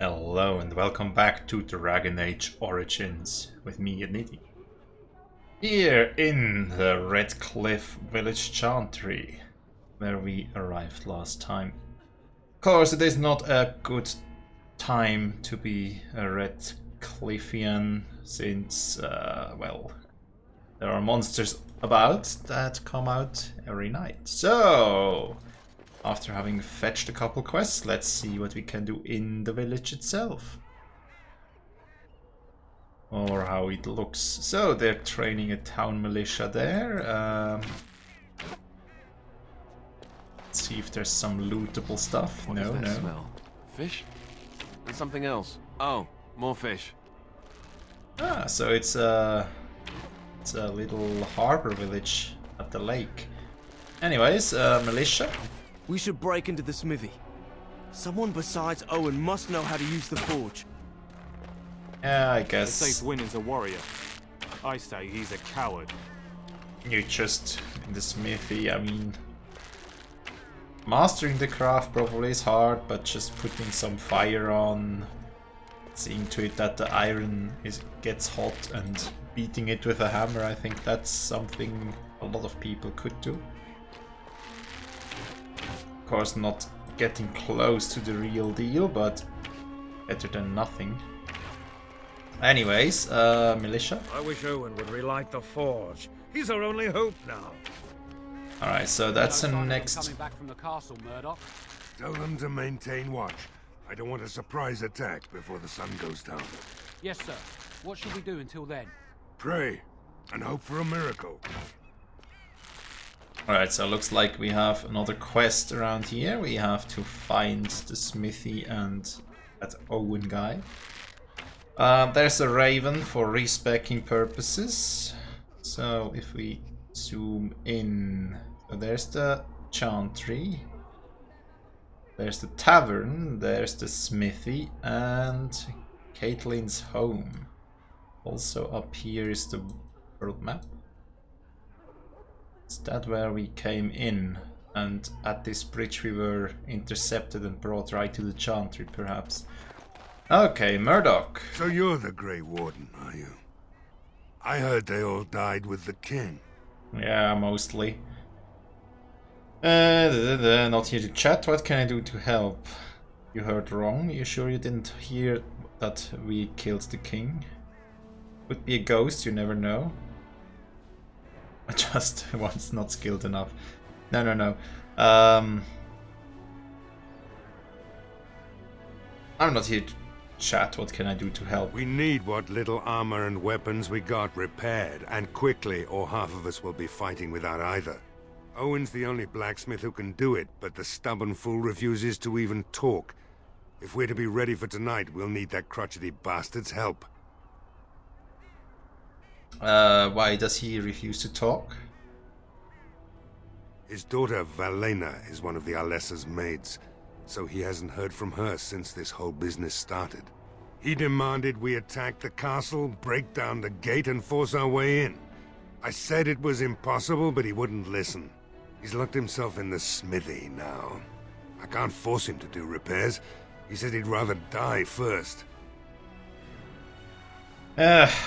Hello and welcome back to Dragon Age Origins with me, Nitty. Here in the Red Cliff Village Chantry, where we arrived last time. Of course, it is not a good time to be a Red Cliffian, since, well, there are monsters about that come out every night. So, after having fetched a couple quests, let's see what we can do in the village itself. Or how it looks. So they're training a town militia there. Let's see if there's some lootable stuff. What no, does that no. smell? Fish? And something else. Oh, more fish. Ah, so it's a little harbor village at the lake. Anyways, militia. We should break into the smithy. Someone besides Owen must know how to use the forge. Yeah, I They guess say Gwyn is a warrior. I say he's a coward. you're just in the smithy. I mean, mastering the craft probably is hard, but just putting some fire on, seeing to it that the iron gets hot and beating it with a hammer, I think that's something a lot of people could do. Of course, not getting close to the real deal, but better than nothing. Anyways, militia. I wish Owen would relight the forge. He's our only hope now. Alright, so that's the next. Coming back from the castle, Murdoch. Tell them to maintain watch. I don't want a surprise attack before the sun goes down. Yes, sir. What should we do until then? Pray and hope for a miracle. Alright, so it looks like we have another quest around here. We have to find the smithy and that Owen guy. There's a raven for respecking purposes. So if we zoom in, so there's the chantry, there's the tavern, there's the smithy, and Caitlin's home. Also up here is the world map. Is that where we came in? And at this bridge we were intercepted and brought right to the chantry, perhaps. Okay, Murdoch. So you're the Grey Warden, are you? I heard they all died with the king. Yeah, mostly. Not here to chat. What can I do to help? You heard wrong. You sure you didn't hear that we killed the king? Could be a ghost, you never know. Just once not skilled enough. No. I'm not here to chat. What can I do to help? We need what little armor and weapons we got repaired, and quickly, or half of us will be fighting without either. Owen's the only blacksmith who can do it, but the stubborn fool refuses to even talk. If we're to be ready for tonight, we'll need that crotchety bastard's help. Why does he refuse to talk? His daughter, Valena, is one of the Alessa's maids, so he hasn't heard from her since this whole business started. He demanded we attack the castle, break down the gate, and force our way in. I said it was impossible, but he wouldn't listen. He's locked himself in the smithy now. I can't force him to do repairs. He said he'd rather die first.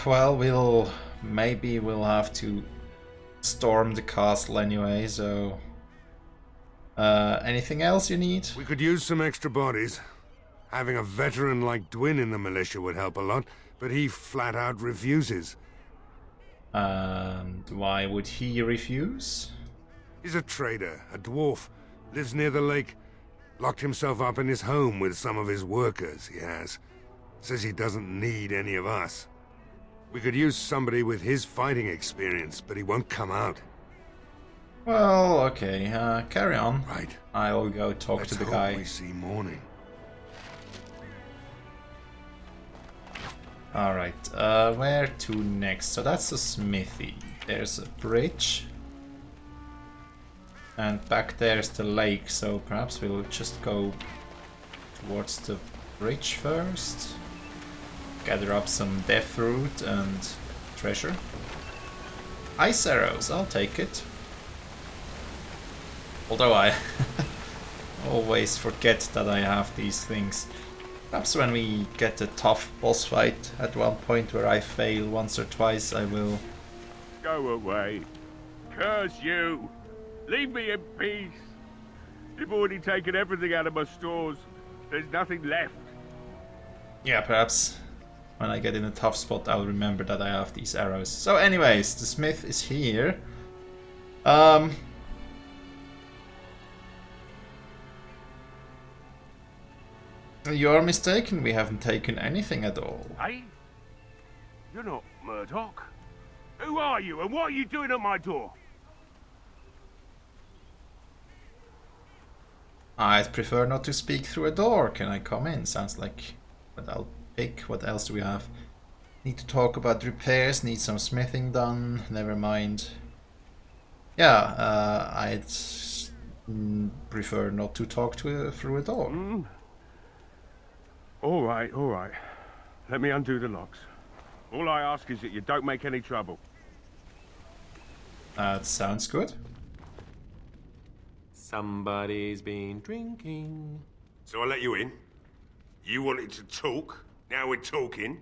Well, maybe we'll have to storm the castle anyway, so... anything else you need? We could use some extra bodies. Having a veteran like Dwin in the militia would help a lot, but he flat out refuses. Why would he refuse? He's a trader, a dwarf, lives near the lake. Locked himself up in his home with some of his workers, he has. Says he doesn't need any of us. We could use somebody with his fighting experience, but he won't come out. Well, okay, carry on. Right. I'll go talk Let's to the hope guy. we see morning. Alright, where to next? So that's a smithy. There's a bridge. And back there's the lake, so perhaps we'll just go towards the bridge first. Gather up some death root and treasure. Ice arrows, I'll take it. Although I always forget that I have these things. Perhaps when we get a tough boss fight at one point where I fail once or twice, I will... Go away. Curse you. Leave me in peace. You've already taken everything out of my stores. There's nothing left. Yeah, perhaps when I get in a tough spot, I'll remember that I have these arrows. So anyways, the smith is here. You're mistaken, we haven't taken anything at all. Hey? You're not Murdoch. Who are you and what are you doing at my door? I'd prefer not to speak through a door. Can I come in? Sounds like... But I'll pick. What else do we have? Need to talk about repairs, need some smithing done. Never mind. Yeah, I'd prefer not to talk through a door. All right. Let me undo the locks. All I ask is that you don't make any trouble. That sounds good. Somebody's been drinking. So I let you in. You wanted to talk. Now we're talking.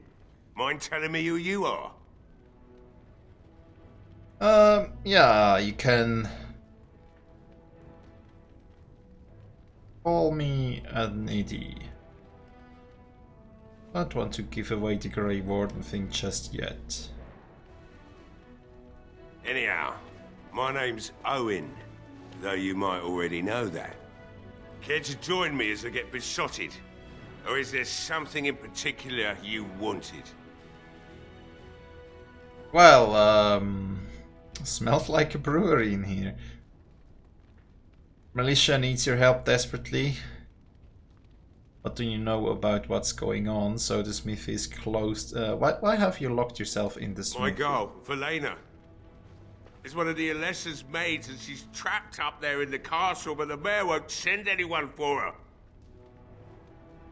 Mind telling me who you are? Yeah, you can call me an idiot. Don't want to give away the Grey Warden thing just yet. Anyhow, my name's Owen, though you might already know that. Care to join me as I get besotted? Or is there something in particular you wanted? Well, smells like a brewery in here. Militia needs your help desperately. What do you know about what's going on? So the smith is closed. Why have you locked yourself in the smith? My girl, Velena, is one of the Alessa's maids and she's trapped up there in the castle, but the mayor won't send anyone for her.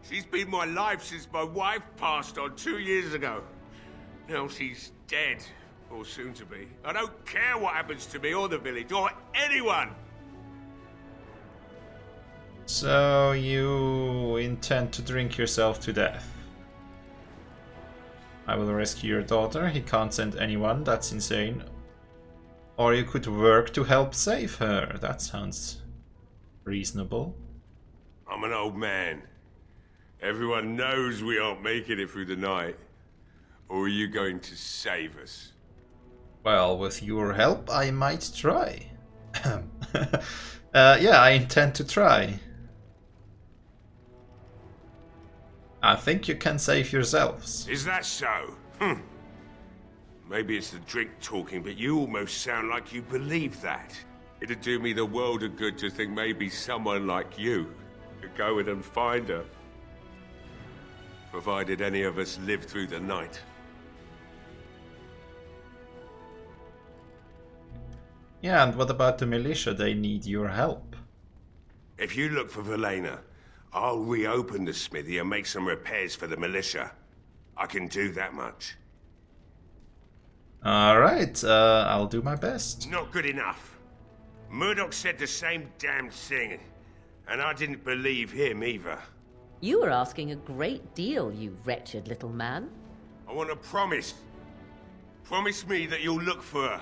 She's been my life since my wife passed on 2 years ago. Now she's dead, or soon to be. I don't care what happens to me or the village, or anyone! So you intend to drink yourself to death? I will rescue your daughter. He can't send anyone. That's insane. Or you could work to help save her. That sounds reasonable. I'm an old man. Everyone knows we aren't making it through the night. Or are you going to save us? Well, with your help, I might try. Yeah, I intend to try. I think you can save yourselves. Is that so? Maybe it's the drink talking, but you almost sound like you believe that. It'd do me the world of good to think maybe someone like you could go in and find her. Provided any of us live through the night. Yeah, and what about the militia? They need your help. If you look for Velena, I'll reopen the smithy and make some repairs for the militia. I can do that much. Alright, I'll do my best. Not good enough. Murdoch said the same damn thing, and I didn't believe him either. You were asking a great deal, you wretched little man. I want a promise. Promise me that you'll look for her.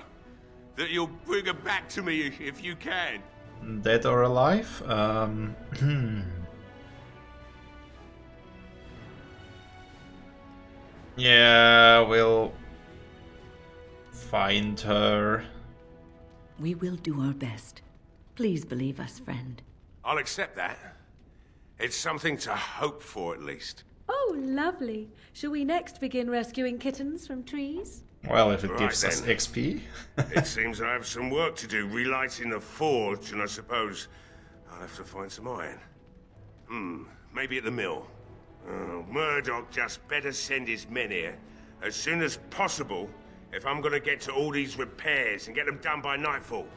That you'll bring her back to me if you can. Dead or alive? Yeah, we'll find her. We will do our best. Please believe us, friend. I'll accept that. It's something to hope for, at least. Oh, lovely. Shall we next begin rescuing kittens from trees? Well, if it Right gives us then. XP. It seems I have some work to do relighting the forge, and I suppose I'll have to find some iron. Maybe at the mill. Oh, Murdoch just better send his men here as soon as possible if I'm gonna get to all these repairs and get them done by nightfall.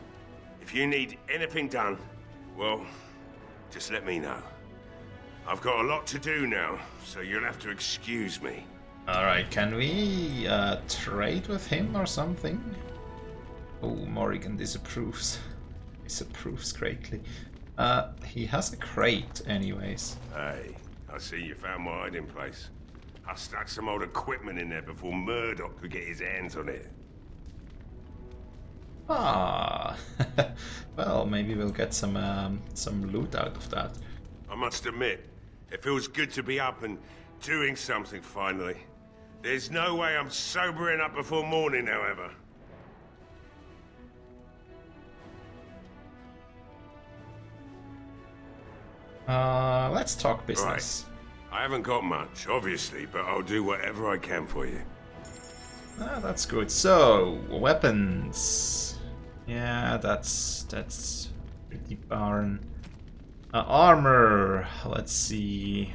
If you need anything done, well, just let me know. I've got a lot to do now, so you'll have to excuse me. Alright, can we trade with him or something? Oh, Morrigan disapproves. Disapproves greatly. He has a crate anyways. Hey, I see you found my hiding place. I stuck some old equipment in there before Murdoch could get his hands on it. Ah, well, maybe we'll get some loot out of that. I must admit, it feels good to be up and doing something finally. There's no way I'm sobering up before morning, however. Let's talk business. Right. I haven't got much, obviously, but I'll do whatever I can for you. Ah, that's good. So, weapons. Yeah, that's pretty barren. Armor. Let's see.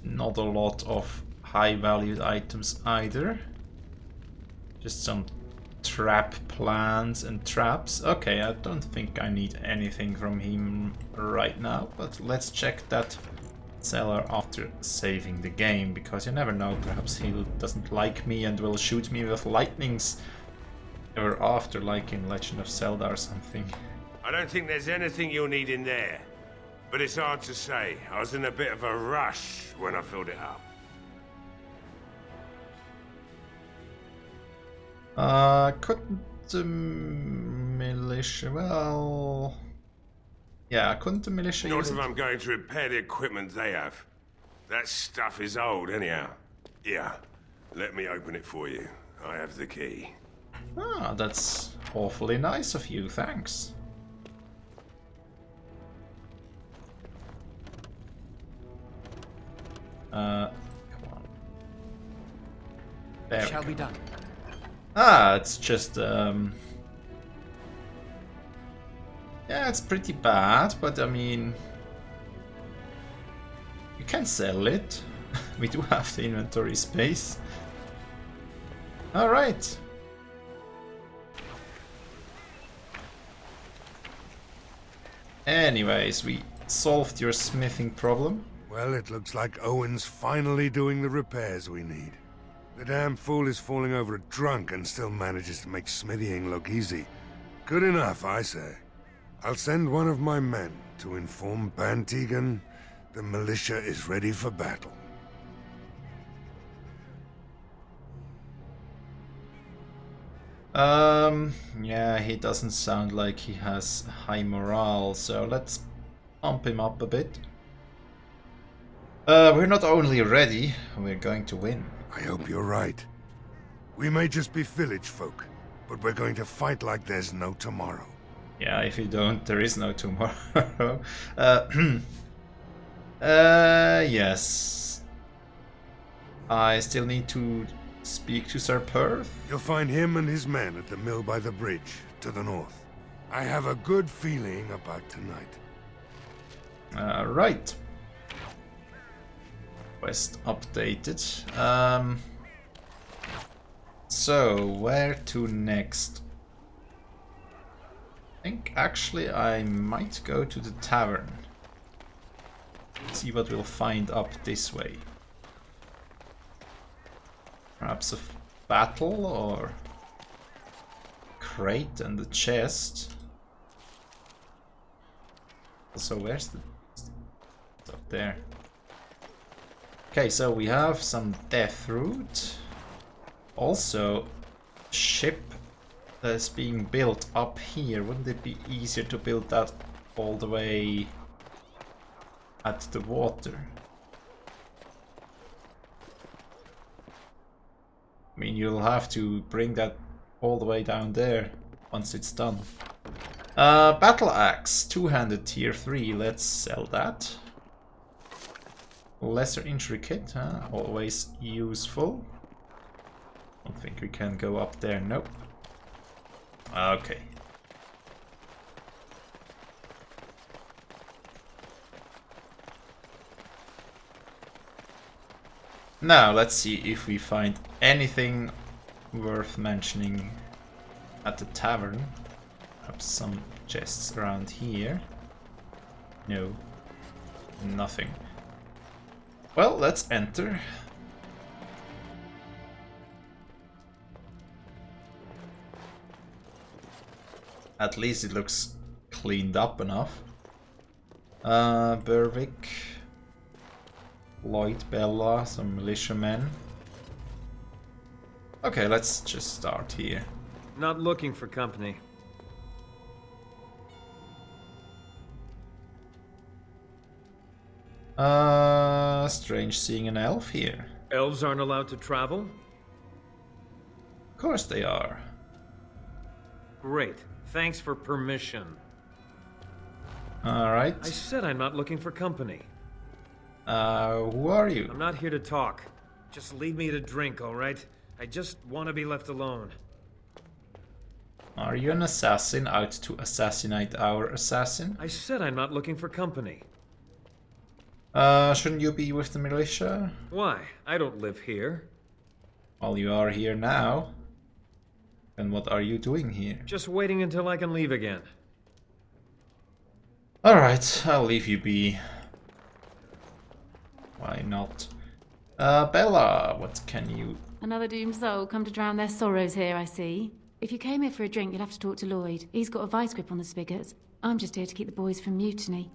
Not a lot of high-valued items either. Just some trap plants and traps. Okay, I don't think I need anything from him right now, but let's check that cellar after saving the game, because you never know, perhaps he doesn't like me and will shoot me with lightnings ever after, like in Legend of Zelda or something. I don't think there's anything you'll need in there, but it's hard to say. I was in a bit of a rush when I filled it up. Couldn't the militia... well... yeah, couldn't the militia... Not if I'm going to repair the equipment they have. That stuff is old, anyhow. Yeah, let me open it for you. I have the key. Ah, that's awfully nice of you, thanks. Come on. There Shall be done. Ah, it's just, yeah, it's pretty bad, but I mean... you can sell it. We do have the inventory space. Alright. Anyways, we solved your smithing problem. Well, it looks like Owen's finally doing the repairs we need. The damn fool is falling over drunk and still manages to make smithying look easy. Good enough, I say. I'll send one of my men to inform Bantegan the militia is ready for battle. Yeah, he doesn't sound like he has high morale, so let's pump him up a bit. We're not only ready, we're going to win. I hope you're right. We may just be village folk, but we're going to fight like there's no tomorrow. Yeah, if you don't, there is no tomorrow. Yes. I still need to speak to Sir Perth. You'll find him and his men at the mill by the bridge, to the north. I have a good feeling about tonight. Right. Quest updated. So, where to next? I think actually I might go to the tavern. See what we'll find up this way. Perhaps a battle or crate and the chest. Also, where's the... it's up there. Okay, so we have some death root. Also, ship that is being built up here. Wouldn't it be easier to build that all the way at the water? I mean, you'll have to bring that all the way down there once it's done. Battle axe, two-handed tier 3. Let's sell that. Lesser intricate, huh? Always useful. Don't think we can go up there. Nope. Okay. Now let's see if we find anything worth mentioning at the tavern. Perhaps some chests around here. No. Nothing. Well, let's enter. At least it looks cleaned up enough. Berwick. Lloyd, Bella, some militiamen. Okay, let's just start here. Not looking for company. Strange seeing an elf here. Elves aren't allowed to travel? Of course they are. Great. Thanks for permission. Alright. I said I'm not looking for company. Who are you? I'm not here to talk. Just leave me to drink, alright? I just want to be left alone. Are you an assassin out to assassinate our assassin? I said I'm not looking for company. Shouldn't you be with the militia? Why? I don't live here. Well, you are here now. And what are you doing here? Just waiting until I can leave again. Alright, I'll leave you be. Why not? Bella, what can you... Another doomed soul come to drown their sorrows here, I see. If you came here for a drink, you'll have to talk to Lloyd. He's got a vice grip on the spigots. I'm just here to keep the boys from mutiny.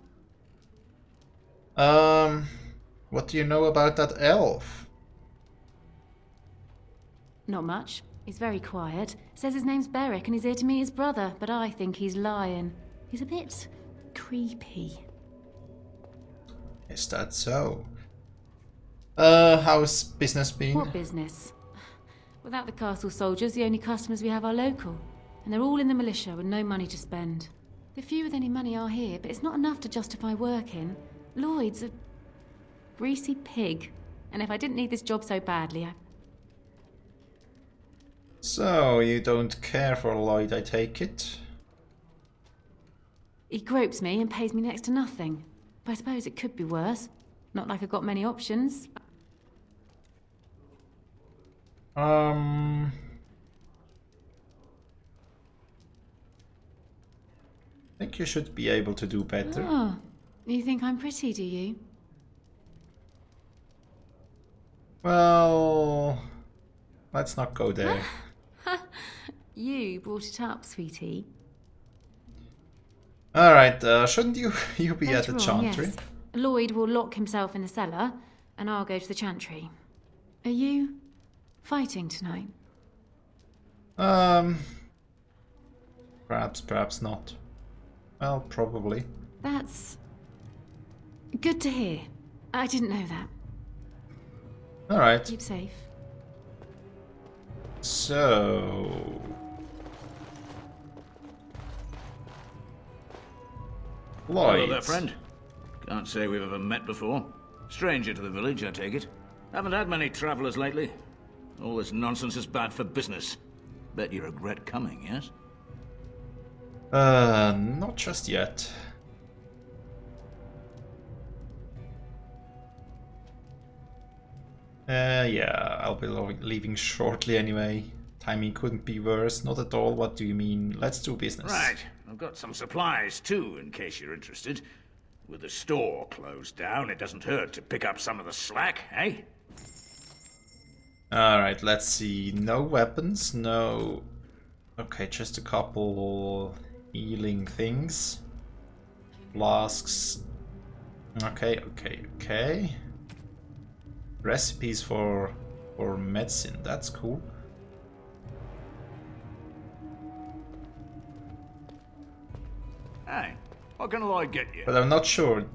What do you know about that elf? Not much. He's very quiet. Says his name's Beric and he's here to meet his brother, but I think he's lying. He's a bit creepy. Is that so? How's business been? What business? Without the castle soldiers, the only customers we have are local. And they're all in the militia with no money to spend. The few with any money are here, but it's not enough to justify working. Lloyd's a greasy pig. And if I didn't need this job so badly, So, you don't care for Lloyd, I take it? He gropes me and pays me next to nothing. But I suppose it could be worse. Not like I've got many options. I think you should be able to do better. Oh, you think I'm pretty, do you? Well, let's not go there. You brought it up, sweetie. Alright, shouldn't you be at Later the on, chantry? yes. Lloyd will lock himself in the cellar, and I'll go to the chantry. Are you fighting tonight? Perhaps not. Well, probably. That's good to hear. I didn't know that. Alright, Keep safe. so... Lloyd. Hello there, friend. Can't say we've ever met before. Stranger to the village, I take it. Haven't had many travelers lately. All this nonsense is bad for business. Bet you regret coming, yes? Not just yet. Yeah, I'll be leaving shortly anyway. Timing couldn't be worse, not at all. What do you mean? Let's do business. Right, I've got some supplies too, in case you're interested. With the store closed down, it doesn't hurt to pick up some of the slack, eh? Alright, let's see. No weapons, no... Okay, just a couple healing things. Flasks. Okay. Recipes for medicine, that's cool. Hey, what can Lloyd get you? But I'm not sure.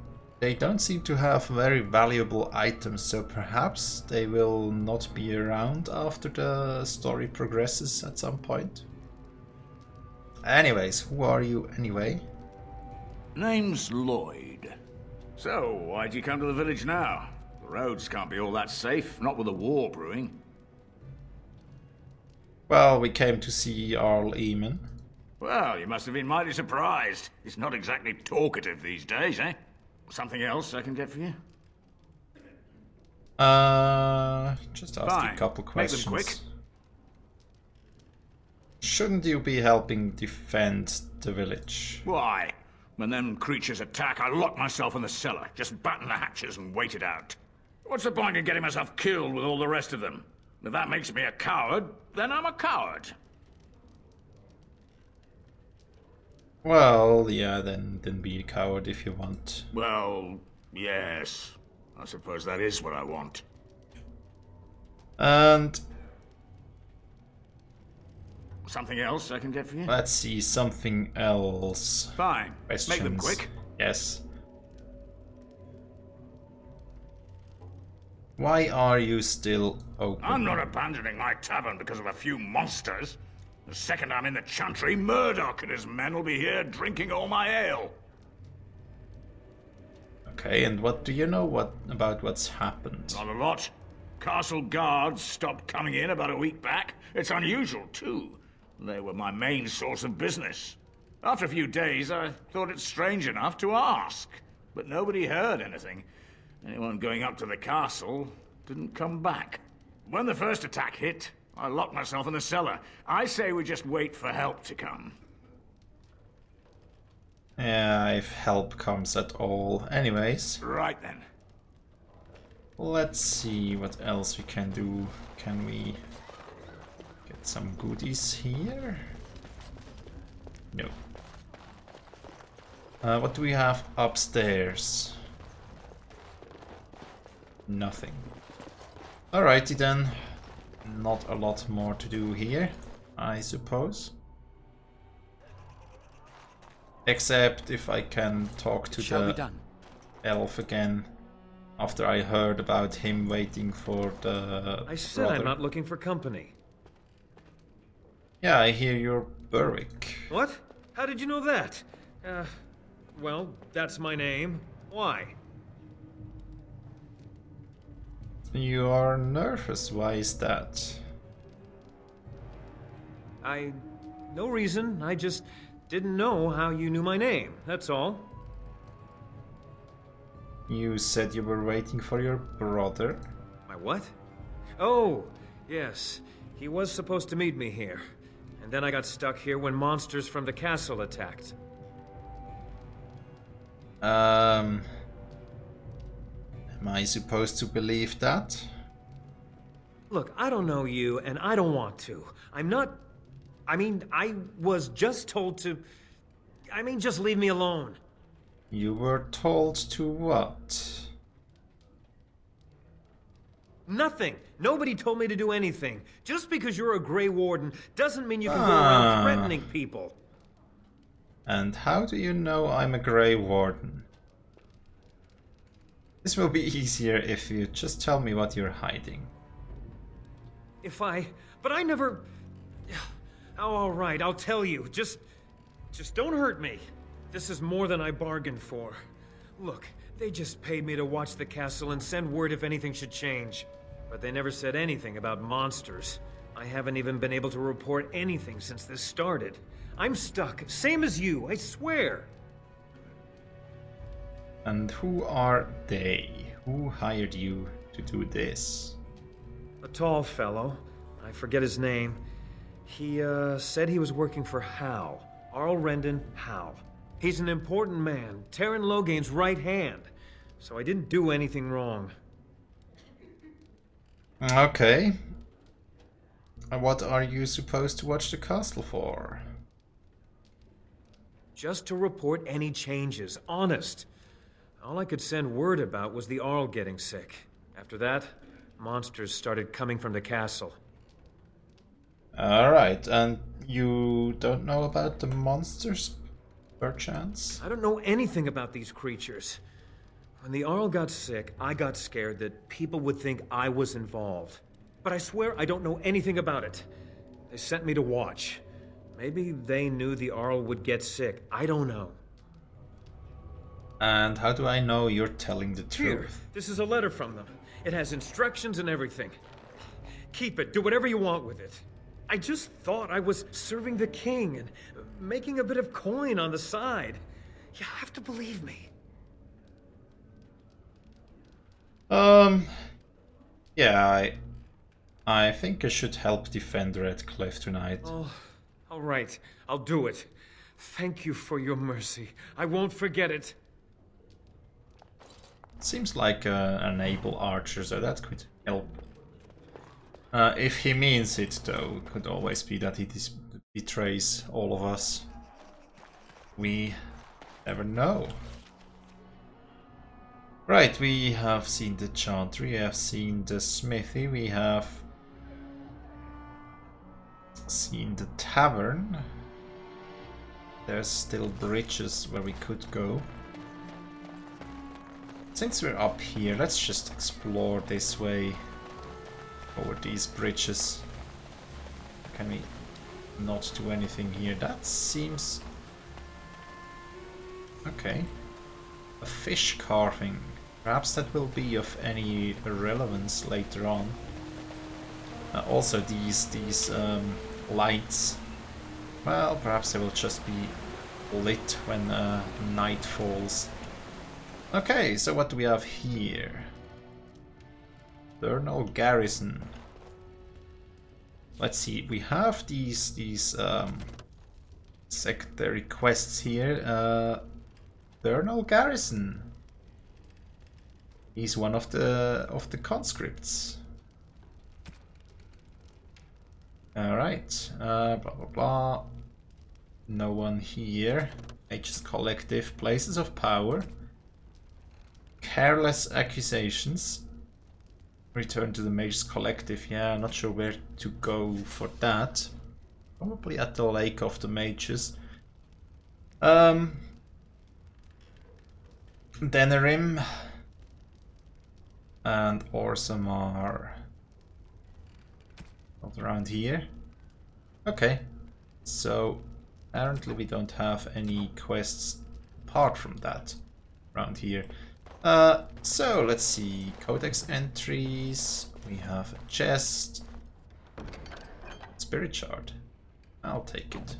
They don't seem to have very valuable items, so perhaps they will not be around after the story progresses at some point. Anyways, who are you anyway? Name's Lloyd. So, why'd you come to the village now? The roads can't be all that safe, not with a war brewing. Well, we came to see Arl Eamon. Well, you must have been mighty surprised. He's not exactly talkative these days, eh? Something else I can get for you? Just ask Fine. a couple questions. Make them quick. Shouldn't you be helping defend the village? Why? When them creatures attack, I lock myself in the cellar, just batten the hatches and wait it out. What's the point in getting myself killed with all the rest of them? If that makes me a coward, then I'm a coward. Well, yeah, then be a coward if you want. Well, yes. I suppose that is what I want. And Something else I can get for you? let's see, something else. Fine. Questions. Make them quick. Yes. Why are you still open? I'm not abandoning my tavern because of a few monsters. The second I'm in the chantry, Murdoch and his men will be here drinking all my ale. Okay, and what do you know about what's happened? Not a lot. Castle guards stopped coming in about a week back. It's unusual, too. They were my main source of business. After a few days, I thought it strange enough to ask. But nobody heard anything. Anyone going up to the castle didn't come back. When the first attack hit, I locked myself in the cellar. I say we just wait for help to come. Yeah, if help comes at all. Anyways. Right then. Let's see what else we can do. Can we get some goodies here? No. What do we have upstairs? Nothing. Alrighty then. Not a lot more to do here, I suppose. Except if I can talk to the elf again. After I heard about him waiting for the I said brother. I'm not looking for company. Yeah, I hear you're Berwick. What? How did you know that? Well, that's my name. Why? You are nervous, why is that? No reason. I just didn't know how you knew my name, that's all. You said you were waiting for your brother? My what? Oh, yes. He was supposed to meet me here. And then I got stuck here when monsters from the castle attacked. Am I supposed to believe that? Look, I don't know you, and I don't want to. I was just told to... just leave me alone. You were told to what? Nothing. Nobody told me to do anything. Just because you're a Grey Warden doesn't mean you can go around threatening people. And how do you know I'm a Grey Warden? This will be easier if you just tell me what you're hiding. But I never... Oh, all right, I'll tell you. Just don't hurt me. This is more than I bargained for. Look, they just paid me to watch the castle and send word if anything should change. But they never said anything about monsters. I haven't even been able to report anything since this started. I'm stuck, same as you, I swear. And who are they? Who hired you to do this? A tall fellow. I forget his name. He, said he was working for Hal. Arl Rendon Hal. He's an important man, Terran Loghain's right hand. So I didn't do anything wrong. Okay. What are you supposed to watch the castle for? Just to report any changes, honest. All I could send word about was the Arl getting sick. After that, monsters started coming from the castle. Alright, and you don't know about the monsters, perchance? I don't know anything about these creatures. When the Arl got sick, I got scared that people would think I was involved. But I swear I don't know anything about it. They sent me to watch. Maybe they knew the Arl would get sick. I don't know. And how do I know you're telling the Here, truth? this is a letter from them. It has instructions and everything. Keep it. Do whatever you want with it. I just thought I was serving the king and making a bit of coin on the side. You have to believe me. Yeah, I think I should help defend Redcliffe tonight. Oh, all right. I'll do it. Thank you for your mercy. I won't forget it. Seems like an able archer, so that could help. If he means it, though, it could always be that he betrays all of us. We never know. Right, we have seen the chantry, we have seen the smithy, we have seen the tavern. There's still bridges where we could go. Since we're up here, let's just explore this way over these bridges. Can we not do anything here? That seems... okay. A fish carving. Perhaps that will be of any relevance later on. Also these lights. Well, perhaps they will just be lit when night falls. Okay, so what do we have here? Eternal Garrison. Let's see, we have these secondary quests here. Eternal Garrison. He's one of the conscripts. Alright, blah blah blah. No one here. Mage's Collective, Places of Power. Careless Accusations. Return to the Mage's Collective. Yeah, I'm not sure where to go for that. Probably at the Lake of the Mages. Denerim and Orzammar. Not around here. Okay, so apparently we don't have any quests apart from that around here. So let's see, codex entries. We have a chest, spirit shard. I'll take it.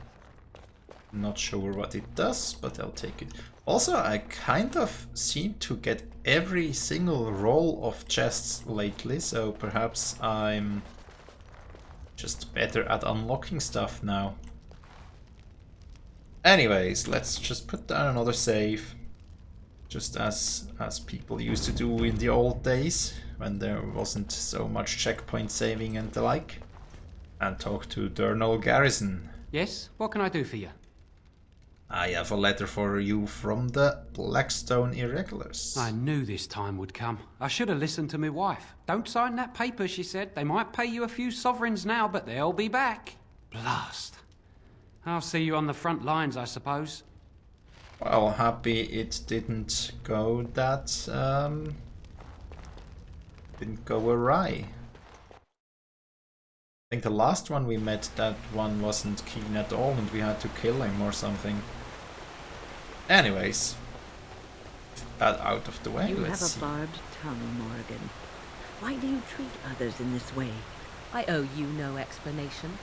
Not sure what it does, but I'll take it. Also, I kind of seem to get every single roll of chests lately, so perhaps I'm just better at unlocking stuff now. Anyways, let's just put down another save. Just as people used to do in the old days, when there wasn't so much checkpoint saving and the like. And talk to Eternal Garrison. Yes? What can I do for you? I have a letter for you from the Blackstone Irregulars. I knew this time would come. I should have listened to my wife. Don't sign that paper, she said. They might pay you a few sovereigns now, but they'll be back. Blast. I'll see you on the front lines, I suppose. Well, happy it didn't go that, didn't go awry. I think the last one we met, that one wasn't keen at all and we had to kill him or something. Anyways, that out of the way, You let's have see. a barbed tongue, Morgan. Why do you treat others in this way? I owe you no explanation.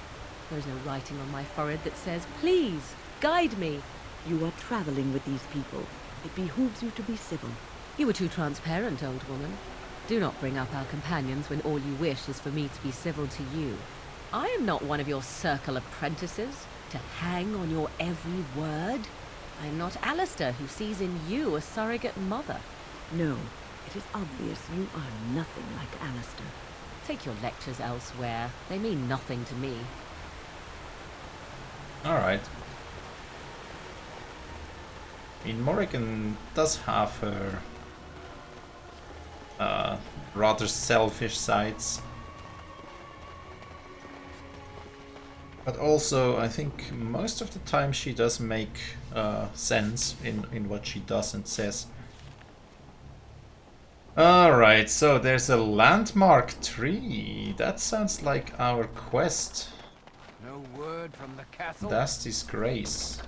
There is no writing on my forehead that says, please, guide me. You are traveling with these people. It behooves you to be civil. You were too transparent, old woman. Do not bring up our companions when all you wish is for me to be civil to you. I am not one of your circle apprentices, to hang on your every word. I am not Alistair, who sees in you a surrogate mother. No, it is obvious you are nothing like Alistair. Take your lectures elsewhere. They mean nothing to me. Alright. I mean, Morrigan does have her rather selfish sides. But also, I think most of the time she does make sense in what she does and says. Alright, so there's a landmark tree. That sounds like our quest. No word from the castle? That's disgrace.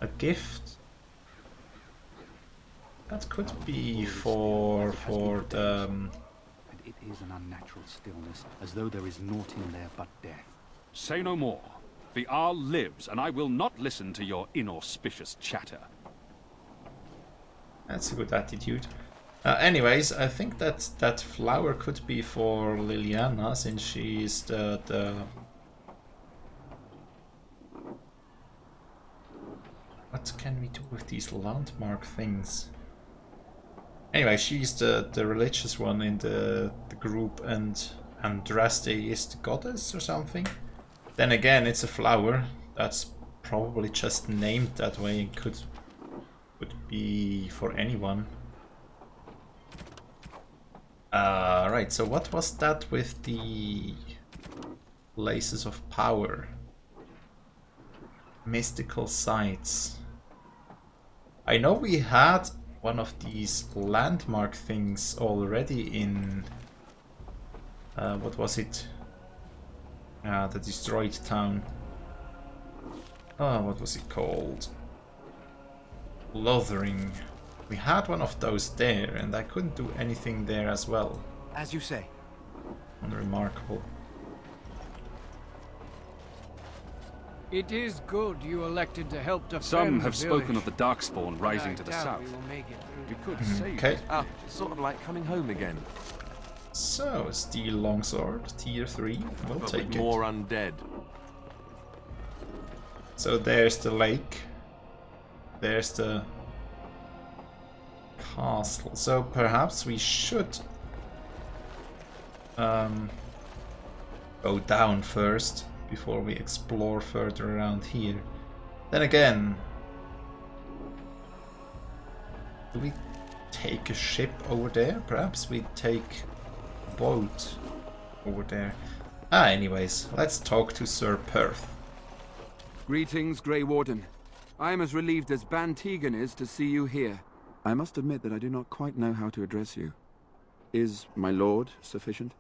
A gift? That could be for the... It is an unnatural stillness, as though there is naught in there but death. Say no more. The Arl lives, and I will not listen to your inauspicious chatter. That's a good attitude. Anyways, I think that flower could be for Liliana, since she is the... What can we do with these landmark things? Anyway, she's the religious one in the group, and Andraste is the goddess or something. Then again, it's a flower. That's probably just named that way and could be for anyone. Right, so what was that with the places of power? Mystical sites. I know we had one of these landmark things already in... what was it? The destroyed town. Oh, what was it called? Lothering. We had one of those there, and I couldn't do anything there as well. As you say. Unremarkable. It is good you elected to help defend Some the have spoken village. of the Darkspawn rising to the doubt south. we will make it through You could this. save Okay. it. Ah, sort of like coming home again. So, steel longsword, tier 3. We'll But take with it. more undead. So there's the lake. There's the castle. So perhaps we should go down first before we explore further around here. Then again, do we take a ship over there? Perhaps we take a boat over there. Anyways, let's talk to Sir Perth. Greetings, Grey Warden. I am as relieved as Ban Tegan is to see you here. I must admit that I do not quite know how to address you. Is my lord sufficient?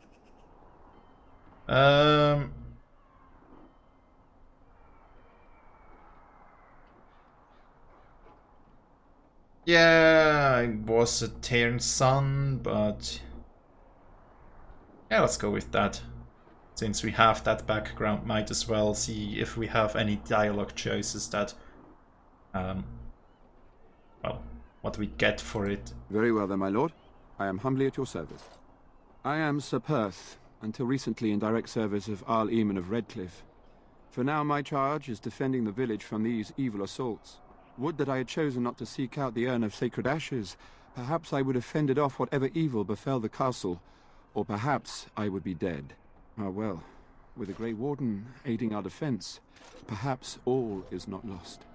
Yeah, I was a Terran son, but yeah, let's go with that. Since we have that background, might as well see if we have any dialogue choices that, well, what we get for it. Very well then, my lord. I am humbly at your service. I am Sir Perth, until recently in direct service of Arl Eamon of Redcliffe. For now my charge is defending the village from these evil assaults. Would that I had chosen not to seek out the urn of sacred ashes. Perhaps I would have fended off whatever evil befell the castle, or perhaps I would be dead. Ah well, with the Grey Warden aiding our defense, perhaps all is not lost.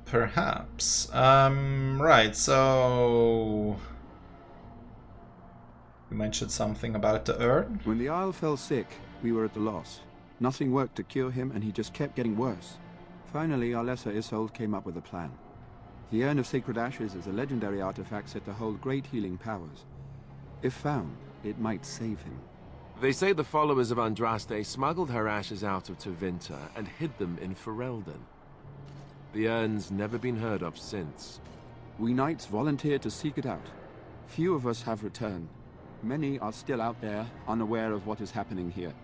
Perhaps. Right, so... You mentioned something about the urn? When the Isle fell sick, we were at a loss. Nothing worked to cure him, and he just kept getting worse. Finally, our lesser Isolde came up with a plan. The Urn of Sacred Ashes is a legendary artifact said to hold great healing powers. If found, it might save him. They say the followers of Andraste smuggled her ashes out of Tevinter and hid them in Ferelden. The urn's never been heard of since. We knights volunteered to seek it out. Few of us have returned. Many are still out there, unaware of what is happening here.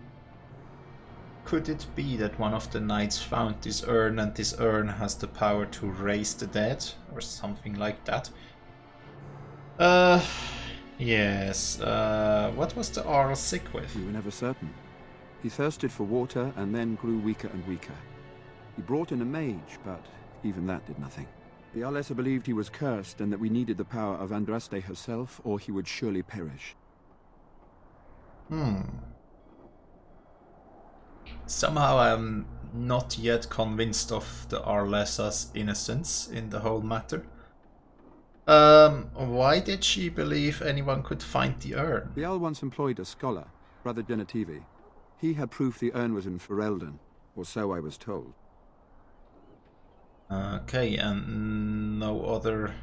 Could it be that one of the knights found this urn and this urn has the power to raise the dead? Or something like that? Yes. What was the Arl sick with? We were never certain. He thirsted for water and then grew weaker and weaker. He brought in a mage, but even that did nothing. The Arlessa believed he was cursed and that we needed the power of Andraste herself, or he would surely perish. Somehow I'm not yet convinced of the Arlessa's innocence in the whole matter. Why did she believe anyone could find the urn? The Arl once employed a scholar, Brother Genetivi. He had proof the urn was in Ferelden, or so I was told. Okay, and no other...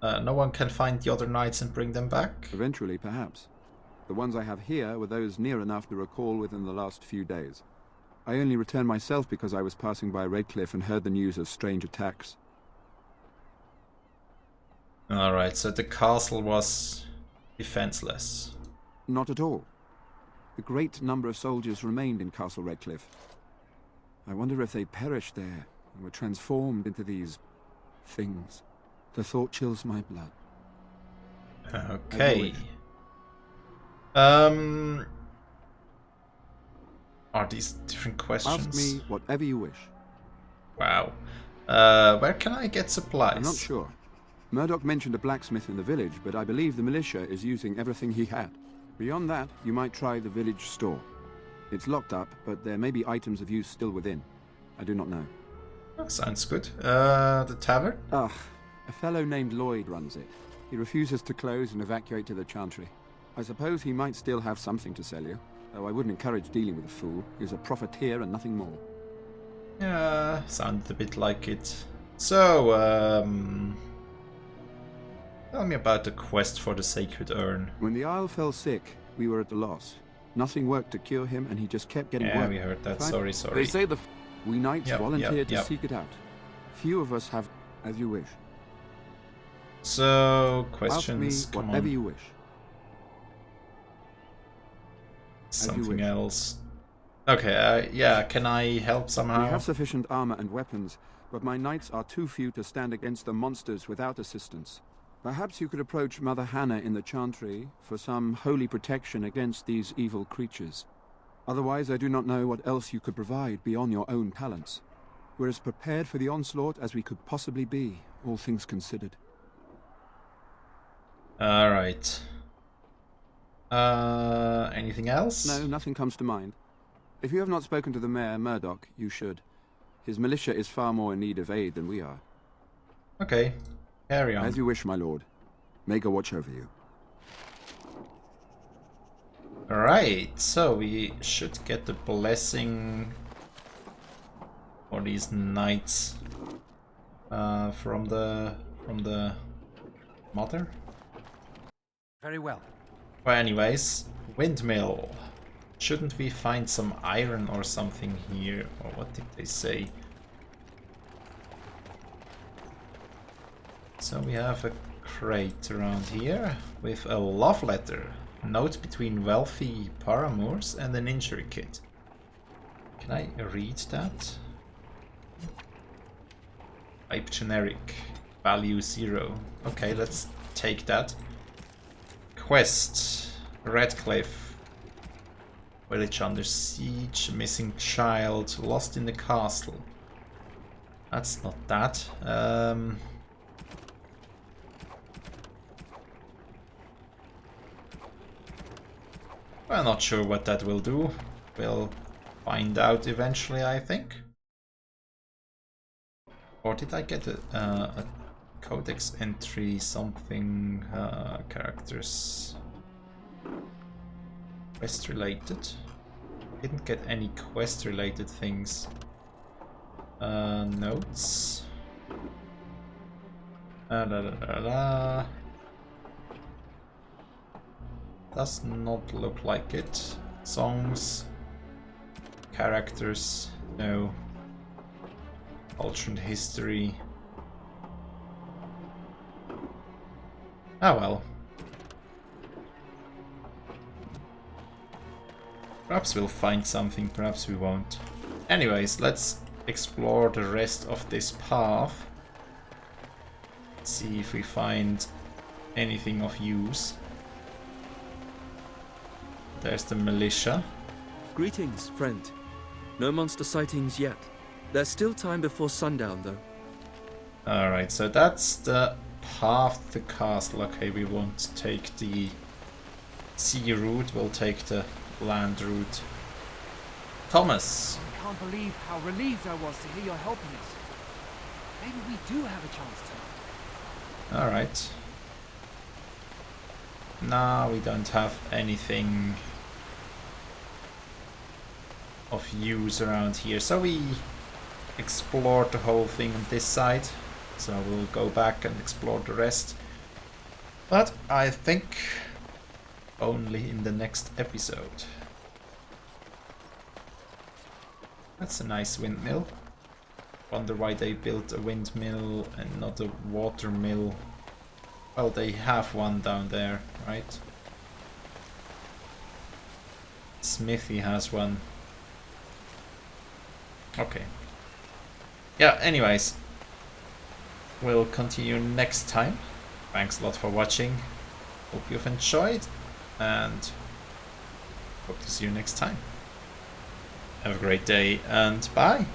no one can find the other knights and bring them back? Eventually, perhaps. The ones I have here were those near enough to recall within the last few days. I only returned myself because I was passing by Redcliffe and heard the news of strange attacks. Alright, so the castle was defenseless. Not at all. A great number of soldiers remained in Castle Redcliffe. I wonder if they perished there and were transformed into these things. The thought chills my blood. Okay. Are these different questions? Ask me whatever you wish. Wow. Where can I get supplies? I'm not sure. Murdoch mentioned a blacksmith in the village, but I believe the militia is using everything he had. Beyond that, you might try the village store. It's locked up, but there may be items of use still within. I do not know. Sounds good. The tavern? Ah, a fellow named Lloyd runs it. He refuses to close and evacuate to the Chantry. I suppose he might still have something to sell you, though I wouldn't encourage dealing with a fool. He's a profiteer and nothing more. Yeah, sounded a bit like it. So, tell me about the quest for the Sacred Urn. When the Isle fell sick, we were at a loss. Nothing worked to cure him, and he just kept getting worse. Yeah, we heard that. Sorry. They say we knights volunteered to yep. seek it out. Few of us have, as you wish. So, questions, Ask me come whatever on. you wish. Something else. Okay, yeah, can I help somehow? We have sufficient armor and weapons, but my knights are too few to stand against the monsters without assistance. Perhaps you could approach Mother Hannah in the Chantry for some holy protection against these evil creatures. Otherwise, I do not know what else you could provide beyond your own talents. We're as prepared for the onslaught as we could possibly be, all things considered. Alright. Anything else? No, nothing comes to mind. If you have not spoken to the Mayor, Murdoch, you should. His militia is far more in need of aid than we are. Okay, carry on. As you wish, my lord. May God watch over you. Alright, so we should get the blessing for these knights from the mother. Very well. Well, anyways, windmill. Shouldn't we find some iron or something here? Or what did they say? So we have a crate around here with a love letter. Note between wealthy paramours and an injury kit. Can I read that? Type generic. Value 0. Okay, let's take that. Quest. Redcliffe. Village under siege. Missing child. Lost in the castle. That's not that. I'm not sure what that will do. We'll find out eventually, I think. Or did I get a codex entry, something, characters, quest related? Didn't get any quest related things. Notes. Does not look like it. Songs, characters, no. Culture and history. Ah well. Perhaps we'll find something, perhaps we won't. Anyways, let's explore the rest of this path. See if we find anything of use. There's the militia. Greetings, friend. No monster sightings yet. There's still time before sundown, though. Alright, so that's the path to the castle. Okay, we won't take the sea route, we'll take the land route. Thomas! I can't believe how relieved I was to hear you're helping us. Maybe we do have a chance tonight. Alright. No, we don't have anything of use around here. So we explored the whole thing on this side. So we'll go back and explore the rest. But I think only in the next episode. That's a nice windmill. Wonder why they built a windmill and not a water mill. Well, they have one down there, right? Smithy has one. Okay. Yeah, anyways. We'll continue next time. Thanks a lot for watching. Hope you've enjoyed. And hope to see you next time. Have a great day and bye.